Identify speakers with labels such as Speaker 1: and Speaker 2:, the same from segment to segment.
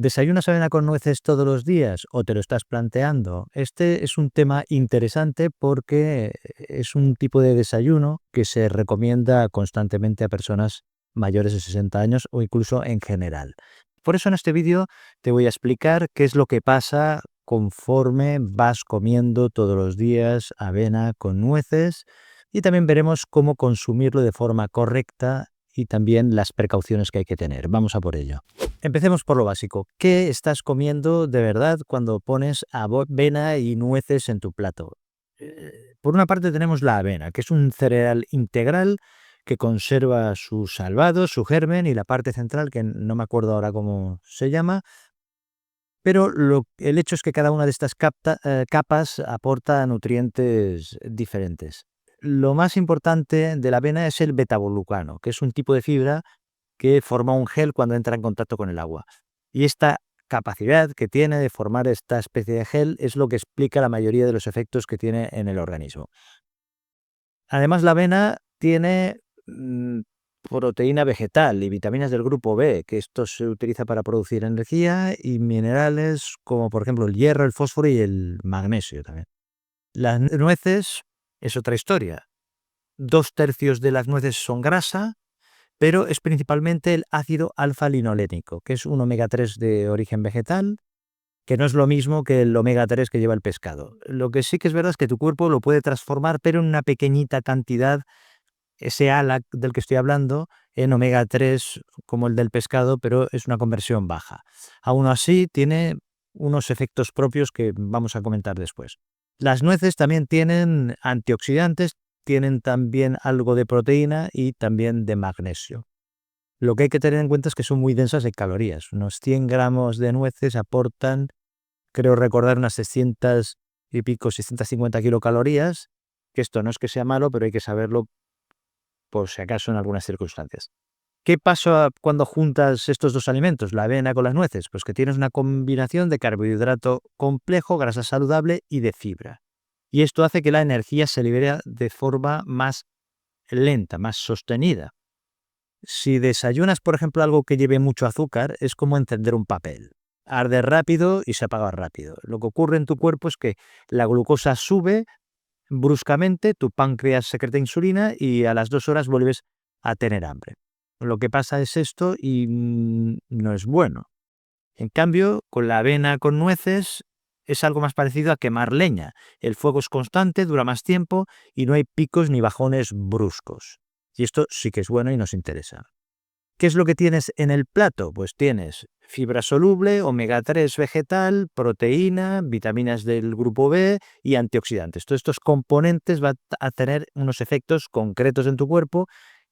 Speaker 1: ¿Desayunas avena con nueces todos los días o te lo estás planteando? Este es un tema interesante porque es un tipo de desayuno que se recomienda constantemente a personas mayores de 60 años o incluso en general. Por eso en este vídeo te voy a explicar qué es lo que pasa conforme vas comiendo todos los días avena con nueces y también veremos cómo consumirlo de forma correcta y también las precauciones que hay que tener. Vamos a por ello. Empecemos por lo básico. ¿Qué estás comiendo de verdad cuando pones avena y nueces en tu plato? Por una parte tenemos la avena, que es un cereal integral que conserva su salvado, su germen y la parte central, que no me acuerdo ahora cómo se llama, pero el hecho es que cada una de estas capas aporta nutrientes diferentes. Lo más importante de la avena es el betaglucano, que es un tipo de fibra que forma un gel cuando entra en contacto con el agua. Y esta capacidad que tiene de formar esta especie de gel es lo que explica la mayoría de los efectos que tiene en el organismo. Además, la avena tiene proteína vegetal y vitaminas del grupo B, que esto se utiliza para producir energía, y minerales como por ejemplo el hierro, el fósforo y el magnesio también. Las nueces es otra historia. 2/3 de las nueces son grasa, pero es principalmente el ácido alfa-linolénico, que es un omega 3 de origen vegetal, que no es lo mismo que el omega 3 que lleva el pescado. Lo que sí que es verdad es que tu cuerpo lo puede transformar, pero en una pequeñita cantidad, ese ALA del que estoy hablando, en omega 3 como el del pescado, pero es una conversión baja. Aún así, tiene unos efectos propios que vamos a comentar después. Las nueces también tienen antioxidantes, tienen también algo de proteína y también de magnesio. Lo que hay que tener en cuenta es que son muy densas en calorías. Unos 100 gramos de nueces aportan, creo recordar, unas 600 y pico, 650 kilocalorías, que esto no es que sea malo, pero hay que saberlo por si acaso en algunas circunstancias. ¿Qué pasa cuando juntas estos dos alimentos, la avena con las nueces? Pues que tienes una combinación de carbohidrato complejo, grasa saludable y de fibra. Y esto hace que la energía se libere de forma más lenta, más sostenida. Si desayunas, por ejemplo, algo que lleve mucho azúcar, es como encender un papel. Arde rápido y se apaga rápido. Lo que ocurre en tu cuerpo es que la glucosa sube bruscamente, tu páncreas secreta insulina y a las 2 horas vuelves a tener hambre. Lo que pasa es esto y no es bueno. En cambio, con la avena con nueces es algo más parecido a quemar leña. El fuego es constante, dura más tiempo y no hay picos ni bajones bruscos. Y esto sí que es bueno y nos interesa. ¿Qué es lo que tienes en el plato? Pues tienes fibra soluble, omega 3 vegetal, proteína, vitaminas del grupo B y antioxidantes. Todos estos componentes van a tener unos efectos concretos en tu cuerpo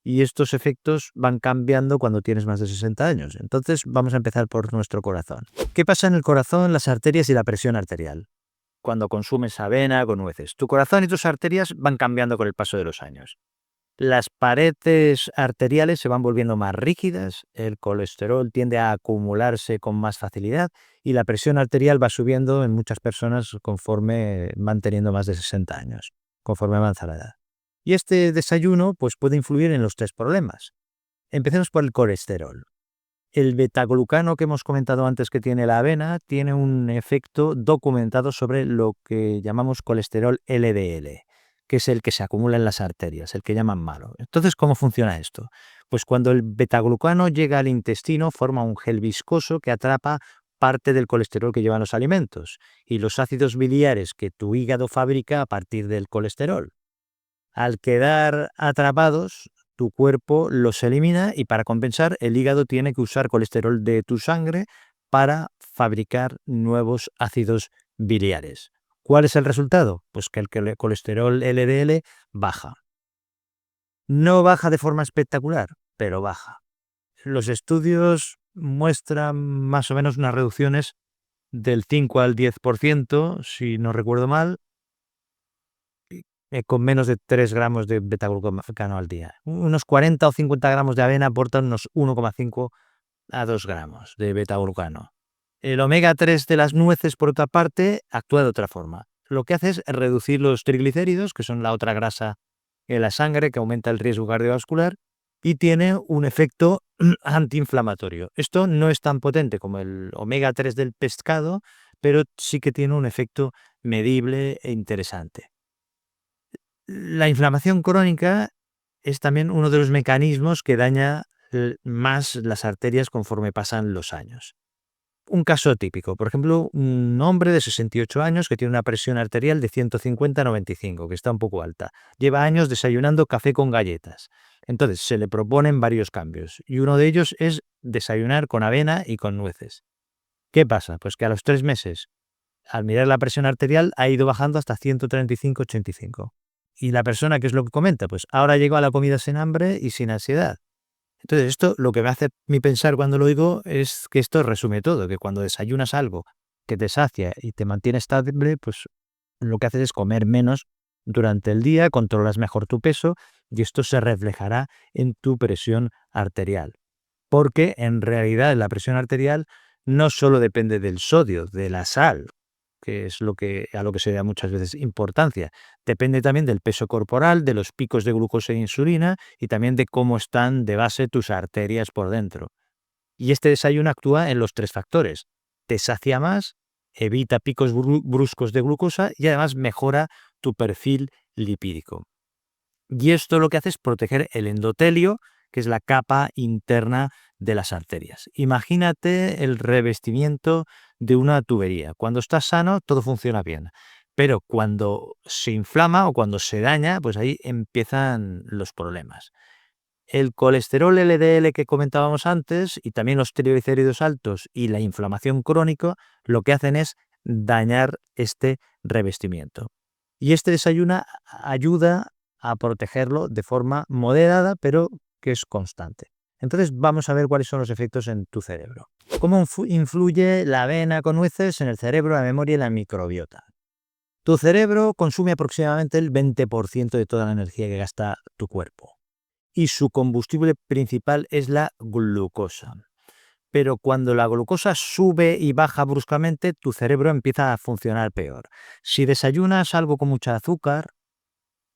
Speaker 1: y estos efectos van cambiando cuando tienes más de 60 años. Entonces vamos a empezar por nuestro corazón. ¿Qué pasa en el corazón, las arterias y la presión arterial? Cuando consumes avena con nueces. Tu corazón y tus arterias van cambiando con el paso de los años. Las paredes arteriales se van volviendo más rígidas, el colesterol tiende a acumularse con más facilidad y la presión arterial va subiendo en muchas personas conforme van teniendo más de 60 años, conforme avanza la edad. Y este desayuno pues, puede influir en los tres problemas. Empecemos por el colesterol. El betaglucano que hemos comentado antes que tiene la avena tiene un efecto documentado sobre lo que llamamos colesterol LDL, que es el que se acumula en las arterias, el que llaman malo. Entonces, ¿cómo funciona esto? Pues cuando el betaglucano llega al intestino, forma un gel viscoso que atrapa parte del colesterol que llevan los alimentos y los ácidos biliares que tu hígado fabrica a partir del colesterol. Al quedar atrapados, tu cuerpo los elimina y para compensar, el hígado tiene que usar colesterol de tu sangre para fabricar nuevos ácidos biliares. ¿Cuál es el resultado? Pues que el colesterol LDL baja. No baja de forma espectacular, pero baja. Los estudios muestran más o menos unas reducciones del 5 al 10%, si no recuerdo mal, con menos de 3 gramos de betaglucano al día. Unos 40 o 50 gramos de avena aportan unos 1,5 a 2 gramos de betaglucano. El omega 3 de las nueces, por otra parte, actúa de otra forma. Lo que hace es reducir los triglicéridos, que son la otra grasa en la sangre que aumenta el riesgo cardiovascular, y tiene un efecto antiinflamatorio. Esto no es tan potente como el omega 3 del pescado, pero sí que tiene un efecto medible e interesante. La inflamación crónica es también uno de los mecanismos que daña más las arterias conforme pasan los años. Un caso típico, por ejemplo, un hombre de 68 años que tiene una presión arterial de 150/95, que está un poco alta. Lleva años desayunando café con galletas. Entonces se le proponen varios cambios y uno de ellos es desayunar con avena y con nueces. ¿Qué pasa? Pues que a los 3 meses, al mirar la presión arterial, ha ido bajando hasta 135/85. Y la persona, ¿qué es lo que comenta? Pues ahora llegó a la comida sin hambre y sin ansiedad. Entonces, esto lo que me hace mi pensar cuando lo digo es que esto resume todo, que cuando desayunas algo que te sacia y te mantiene estable, pues lo que haces es comer menos durante el día, controlas mejor tu peso y esto se reflejará en tu presión arterial. Porque en realidad la presión arterial no solo depende del sodio, de la sal, que es a lo que se da muchas veces importancia. Depende también del peso corporal, de los picos de glucosa e insulina y también de cómo están de base tus arterias por dentro. Y este desayuno actúa en los 3 factores. Te sacia más, evita picos bruscos de glucosa y además mejora tu perfil lipídico. Y esto lo que hace es proteger el endotelio, que es la capa interna de las arterias. Imagínate el revestimiento de una tubería. Cuando está sano, todo funciona bien. Pero cuando se inflama o cuando se daña, pues ahí empiezan los problemas. El colesterol LDL que comentábamos antes y también los triglicéridos altos y la inflamación crónica lo que hacen es dañar este revestimiento. Y este desayuno ayuda a protegerlo de forma moderada, pero que es constante. Entonces vamos a ver cuáles son los efectos en tu cerebro. ¿Cómo influye la avena con nueces en el cerebro, la memoria y la microbiota? Tu cerebro consume aproximadamente el 20% de toda la energía que gasta tu cuerpo y su combustible principal es la glucosa. Pero cuando la glucosa sube y baja bruscamente, tu cerebro empieza a funcionar peor. Si desayunas algo con mucha azúcar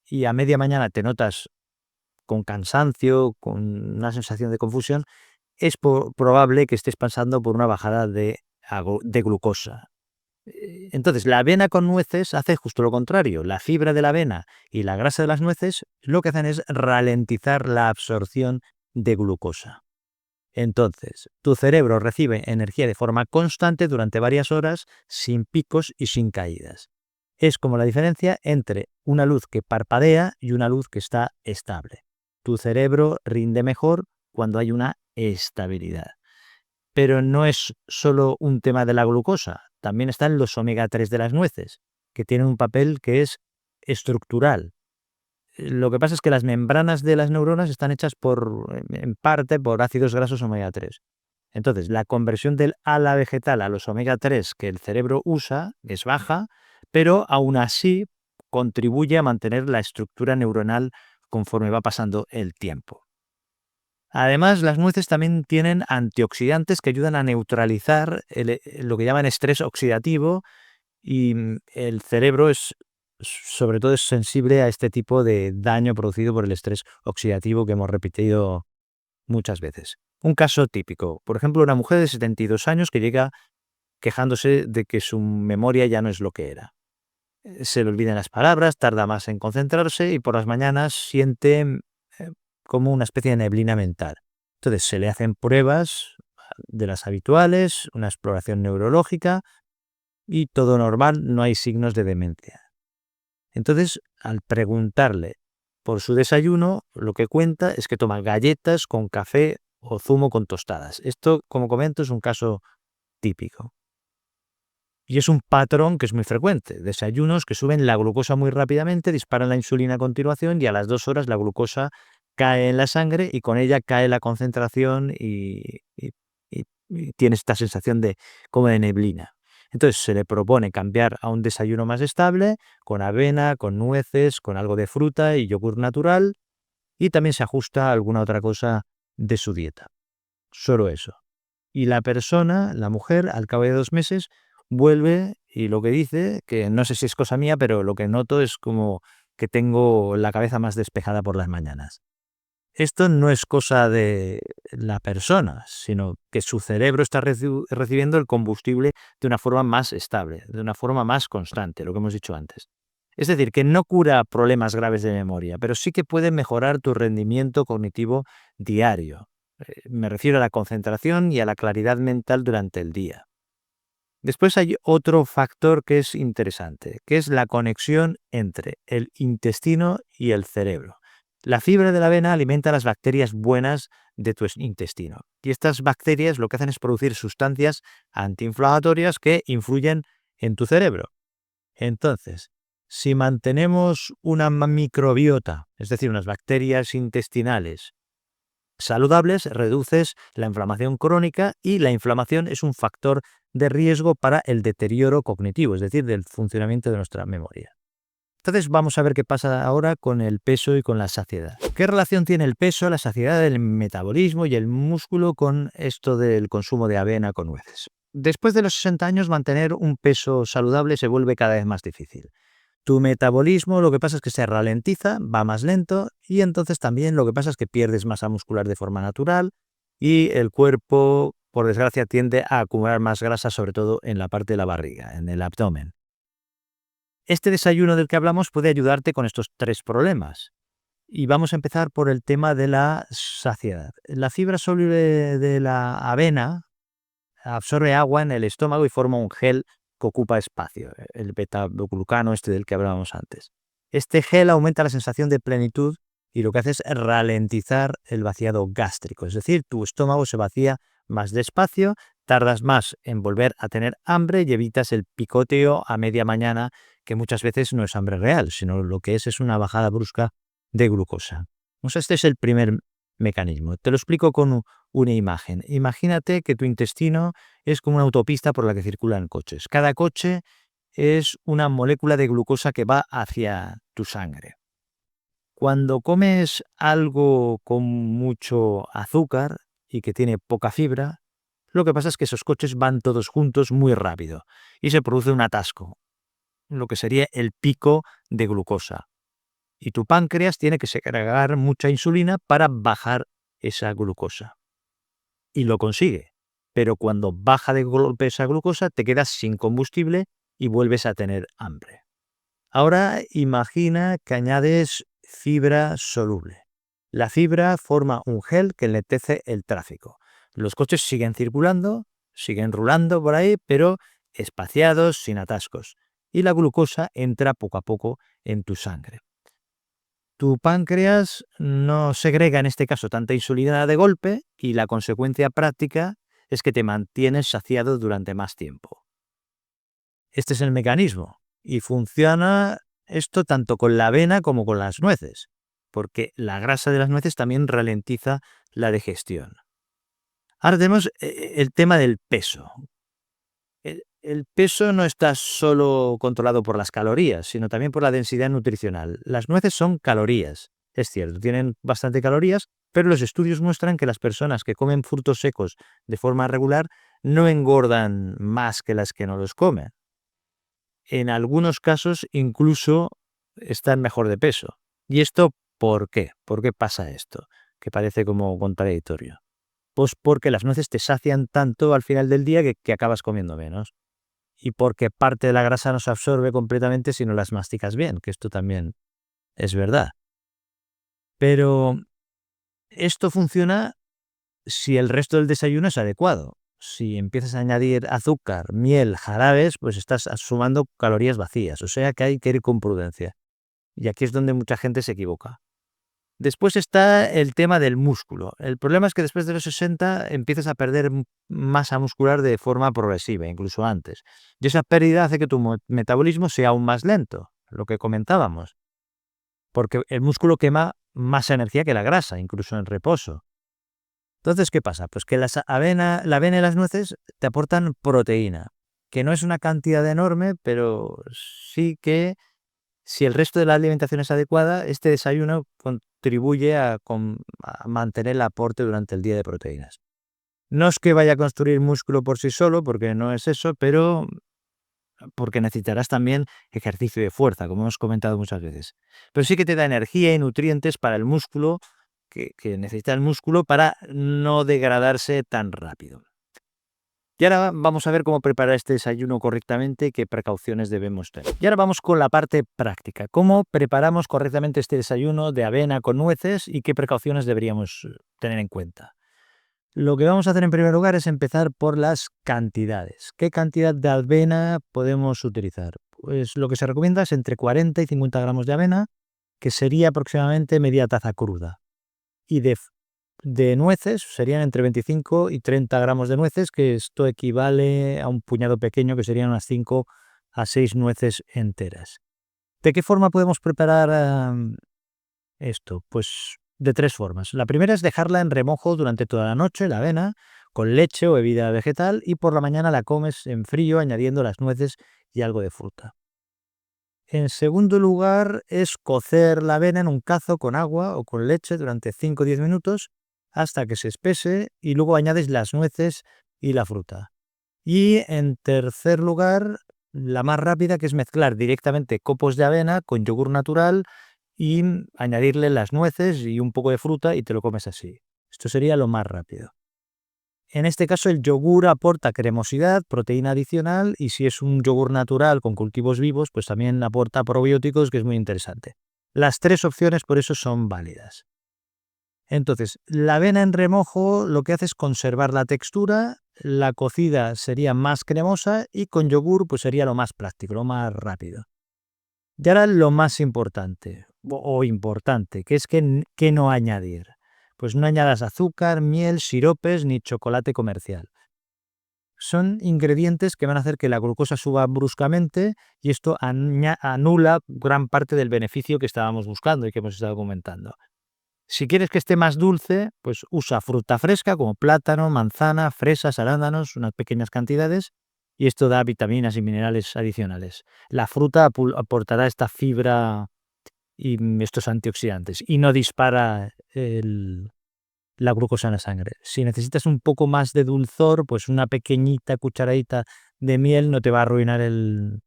Speaker 1: y a media mañana te notas con cansancio, con una sensación de confusión, es probable que estés pasando por una bajada de glucosa. Entonces, la avena con nueces hace justo lo contrario. La fibra de la avena y la grasa de las nueces lo que hacen es ralentizar la absorción de glucosa. Entonces, tu cerebro recibe energía de forma constante durante varias horas, sin picos y sin caídas. Es como la diferencia entre una luz que parpadea y una luz que está estable. Tu cerebro rinde mejor cuando hay una estabilidad. Pero no es solo un tema de la glucosa, también están los omega 3 de las nueces, que tienen un papel que es estructural. Lo que pasa es que las membranas de las neuronas están hechas en parte por ácidos grasos omega 3. Entonces, la conversión del ALA vegetal a los omega 3 que el cerebro usa es baja, pero aún así contribuye a mantener la estructura neuronal conforme va pasando el tiempo. Además, las nueces también tienen antioxidantes que ayudan a neutralizar lo que llaman estrés oxidativo y el cerebro sobre todo es sensible a este tipo de daño producido por el estrés oxidativo que hemos repetido muchas veces. Un caso típico, por ejemplo, una mujer de 72 años que llega quejándose de que su memoria ya no es lo que era. Se le olvidan las palabras, tarda más en concentrarse y por las mañanas siente como una especie de neblina mental. Entonces se le hacen pruebas de las habituales, una exploración neurológica y todo normal, no hay signos de demencia. Entonces, al preguntarle por su desayuno, lo que cuenta es que toma galletas con café o zumo con tostadas. Esto, como comento, es un caso típico. Y es un patrón que es muy frecuente. Desayunos que suben la glucosa muy rápidamente, disparan la insulina a continuación y a las 2 horas la glucosa cae en la sangre y con ella cae la concentración y tiene esta sensación como de neblina. Entonces se le propone cambiar a un desayuno más estable, con avena, con nueces, con algo de fruta y yogur natural, y también se ajusta a alguna otra cosa de su dieta. Solo eso. Y la persona, la mujer, al cabo de 2 meses, vuelve y lo que dice, que no sé si es cosa mía, pero lo que noto es como que tengo la cabeza más despejada por las mañanas. Esto no es cosa de la persona, sino que su cerebro está recibiendo el combustible de una forma más estable, de una forma más constante, lo que hemos dicho antes. Es decir, que no cura problemas graves de memoria, pero sí que puede mejorar tu rendimiento cognitivo diario. Me refiero a la concentración y a la claridad mental durante el día. Después hay otro factor que es interesante, que es la conexión entre el intestino y el cerebro. La fibra de la avena alimenta las bacterias buenas de tu intestino. Y estas bacterias lo que hacen es producir sustancias antiinflamatorias que influyen en tu cerebro. Entonces, si mantenemos una microbiota, es decir, unas bacterias intestinales saludables, reduces la inflamación crónica, y la inflamación es un factor de riesgo para el deterioro cognitivo, es decir, del funcionamiento de nuestra memoria. Entonces vamos a ver qué pasa ahora con el peso y con la saciedad. ¿Qué relación tiene el peso, la saciedad, el metabolismo y el músculo con esto del consumo de avena con nueces? Después de los 60 años, mantener un peso saludable se vuelve cada vez más difícil. Tu metabolismo lo que pasa es que se ralentiza, va más lento, y entonces también lo que pasa es que pierdes masa muscular de forma natural y el cuerpo, por desgracia, tiende a acumular más grasa, sobre todo en la parte de la barriga, en el abdomen. Este desayuno del que hablamos puede ayudarte con estos tres problemas. Y vamos a empezar por el tema de la saciedad. La fibra soluble de la avena absorbe agua en el estómago y forma un gel que ocupa espacio, el beta-glucano del que hablábamos antes. Este gel aumenta la sensación de plenitud y lo que hace es ralentizar el vaciado gástrico, es decir, tu estómago se vacía más despacio, tardas más en volver a tener hambre y evitas el picoteo a media mañana, que muchas veces no es hambre real, sino lo que es una bajada brusca de glucosa. Este es el primer mecanismo. Te lo explico con una imagen. Imagínate que tu intestino es como una autopista por la que circulan coches. Cada coche es una molécula de glucosa que va hacia tu sangre. Cuando comes algo con mucho azúcar y que tiene poca fibra, lo que pasa es que esos coches van todos juntos muy rápido y se produce un atasco, lo que sería el pico de glucosa. Y tu páncreas tiene que segregar mucha insulina para bajar esa glucosa. Y lo consigue. Pero cuando baja de golpe esa glucosa, te quedas sin combustible y vuelves a tener hambre. Ahora imagina que añades fibra soluble. La fibra forma un gel que enlentece el tráfico. Los coches siguen circulando, siguen rulando por ahí, pero espaciados, sin atascos. Y la glucosa entra poco a poco en tu sangre. Tu páncreas no segrega en este caso tanta insulina de golpe y la consecuencia práctica es que te mantienes saciado durante más tiempo. Este es el mecanismo y funciona esto tanto con la avena como con las nueces, porque la grasa de las nueces también ralentiza la digestión. Ahora tenemos el tema del peso. El peso no está solo controlado por las calorías, sino también por la densidad nutricional. Las nueces son calorías, es cierto, tienen bastante calorías, pero los estudios muestran que las personas que comen frutos secos de forma regular no engordan más que las que no los comen. En algunos casos incluso están mejor de peso. ¿Y esto por qué? ¿Por qué pasa esto? Que parece como contradictorio. Pues porque las nueces te sacian tanto al final del día que acabas comiendo menos. Y porque parte de la grasa no se absorbe completamente si no las masticas bien, que esto también es verdad. Pero esto funciona si el resto del desayuno es adecuado. Si empiezas a añadir azúcar, miel, jarabes, pues estás sumando calorías vacías, o sea que hay que ir con prudencia. Y aquí es donde mucha gente se equivoca. Después está el tema del músculo. El problema es que después de los 60 empiezas a perder masa muscular de forma progresiva, incluso antes. Y esa pérdida hace que tu metabolismo sea aún más lento, lo que comentábamos. Porque el músculo quema más energía que la grasa, incluso en reposo. Entonces, ¿qué pasa? Pues que la avena y las nueces te aportan proteína, que no es una cantidad enorme, pero sí que si el resto de la alimentación es adecuada, este desayuno contribuye a mantener el aporte durante el día de proteínas. No es que vaya a construir músculo por sí solo, porque no es eso, pero porque necesitarás también ejercicio de fuerza, como hemos comentado muchas veces. Pero sí que te da energía y nutrientes para el músculo que necesita el músculo para no degradarse tan rápido. Y ahora vamos a ver cómo preparar este desayuno correctamente y qué precauciones debemos tener. Y ahora vamos con la parte práctica. ¿Cómo preparamos correctamente este desayuno de avena con nueces y qué precauciones deberíamos tener en cuenta? Lo que vamos a hacer en primer lugar es empezar por las cantidades. ¿Qué cantidad de avena podemos utilizar? Pues lo que se recomienda es entre 40 y 50 gramos de avena, que sería aproximadamente media taza cruda. Y de nueces serían entre 25 y 30 gramos de nueces, que esto equivale a un puñado pequeño, que serían unas 5 a 6 nueces enteras. ¿De qué forma podemos preparar esto? Pues de tres formas. La primera es dejarla en remojo durante toda la noche, la avena, con leche o bebida vegetal, y por la mañana la comes en frío añadiendo las nueces y algo de fruta. En segundo lugar es cocer la avena en un cazo con agua o con leche durante 5 o 10 minutos hasta que se espese y luego añades las nueces y la fruta. Y en tercer lugar, la más rápida, que es mezclar directamente copos de avena con yogur natural y añadirle las nueces y un poco de fruta y te lo comes así. Esto sería lo más rápido. En este caso el yogur aporta cremosidad, proteína adicional y si es un yogur natural con cultivos vivos, pues también aporta probióticos, que es muy interesante. Las tres opciones por eso son válidas. Entonces, la avena en remojo lo que hace es conservar la textura, la cocida sería más cremosa y con yogur pues sería lo más práctico, lo más rápido. Y ahora lo más importante, o importante, que es que no añadir. Pues no añadas azúcar, miel, siropes ni chocolate comercial. Son ingredientes que van a hacer que la glucosa suba bruscamente y esto anula gran parte del beneficio que estábamos buscando y que hemos estado comentando. Si quieres que esté más dulce, pues usa fruta fresca como plátano, manzana, fresas, arándanos, unas pequeñas cantidades, y esto da vitaminas y minerales adicionales. La fruta aportará esta fibra y estos antioxidantes y no dispara la glucosa en la sangre. Si necesitas un poco más de dulzor, pues una pequeñita cucharadita de miel no te va a arruinar el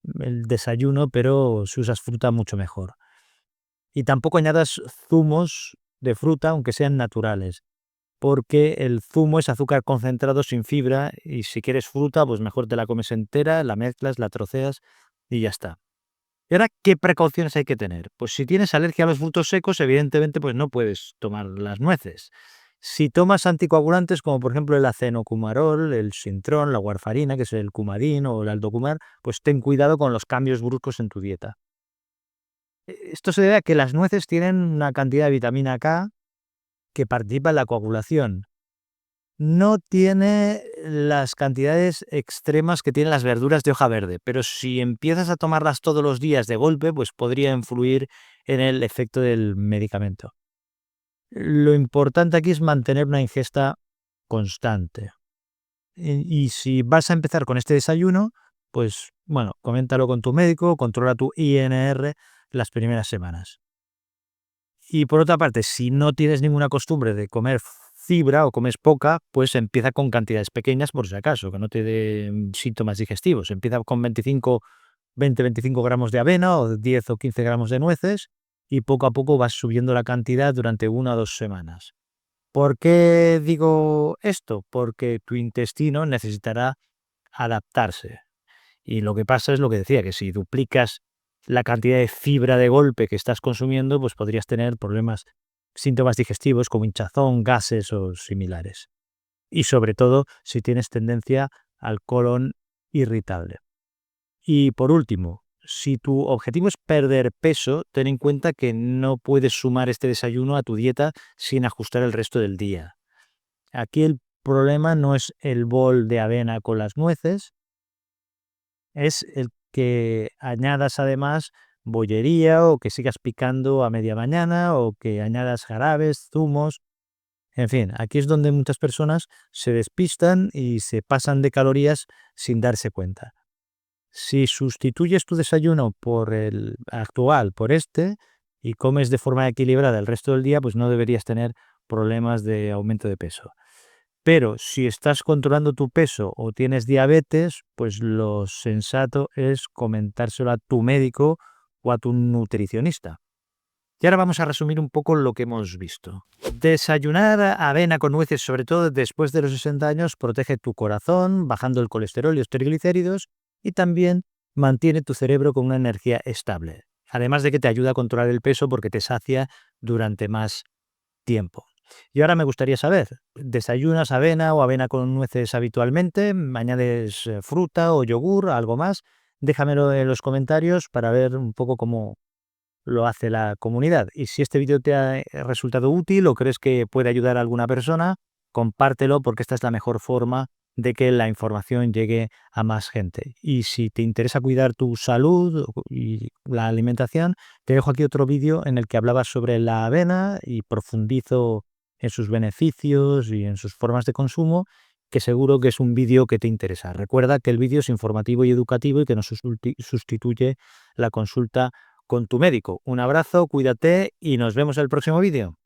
Speaker 1: desayuno, pero si usas fruta mucho mejor. Y tampoco añadas zumos de fruta, aunque sean naturales, porque el zumo es azúcar concentrado sin fibra y si quieres fruta, pues mejor te la comes entera, la mezclas, la troceas y ya está. ¿Y ahora qué precauciones hay que tener? Pues si tienes alergia a los frutos secos, evidentemente pues no puedes tomar las nueces. Si tomas anticoagulantes como por ejemplo el acenocumarol, el sintrón, la warfarina, que es el Coumadin o el Aldocumar, pues ten cuidado con los cambios bruscos en tu dieta. Esto se debe a que las nueces tienen una cantidad de vitamina K que participa en la coagulación. No tiene las cantidades extremas que tienen las verduras de hoja verde, pero si empiezas a tomarlas todos los días de golpe, pues podría influir en el efecto del medicamento. Lo importante aquí es mantener una ingesta constante. Y si vas a empezar con este desayuno, pues bueno, coméntalo con tu médico, controla tu INR las primeras semanas. Y por otra parte, si no tienes ninguna costumbre de comer fibra o comes poca, pues empieza con cantidades pequeñas por si acaso, que no te dé síntomas digestivos. Empieza con 20-25 gramos de avena o 10 o 15 gramos de nueces y poco a poco vas subiendo la cantidad durante 1 o 2 semanas. ¿Por qué digo esto? Porque tu intestino necesitará adaptarse. Y lo que pasa es lo que decía, que si duplicas la cantidad de fibra de golpe que estás consumiendo, pues podrías tener problemas, síntomas digestivos como hinchazón, gases o similares. Y sobre todo si tienes tendencia al colon irritable. Y por último, si tu objetivo es perder peso, ten en cuenta que no puedes sumar este desayuno a tu dieta sin ajustar el resto del día. Aquí el problema no es el bol de avena con las nueces, es el que añadas además bollería o que sigas picando a media mañana o que añadas jarabes, zumos. En fin, aquí es donde muchas personas se despistan y se pasan de calorías sin darse cuenta. Si sustituyes tu desayuno por el actual, por este, y comes de forma equilibrada el resto del día, pues no deberías tener problemas de aumento de peso. Pero si estás controlando tu peso o tienes diabetes, pues lo sensato es comentárselo a tu médico o a tu nutricionista. Y ahora vamos a resumir un poco lo que hemos visto. Desayunar avena con nueces, sobre todo después de los 60 años, protege tu corazón, bajando el colesterol y los triglicéridos, y también mantiene tu cerebro con una energía estable. Además de que te ayuda a controlar el peso porque te sacia durante más tiempo. Y ahora me gustaría saber, ¿desayunas avena o avena con nueces habitualmente? ¿Añades fruta o yogur, algo más? Déjamelo en los comentarios para ver un poco cómo lo hace la comunidad. Y si este vídeo te ha resultado útil o crees que puede ayudar a alguna persona, compártelo porque esta es la mejor forma de que la información llegue a más gente. Y si te interesa cuidar tu salud y la alimentación, te dejo aquí otro vídeo en el que hablaba sobre la avena y profundizo en sus beneficios y en sus formas de consumo, que seguro que es un vídeo que te interesa. Recuerda que el vídeo es informativo y educativo y que no sustituye la consulta con tu médico. Un abrazo, cuídate y nos vemos en el próximo vídeo.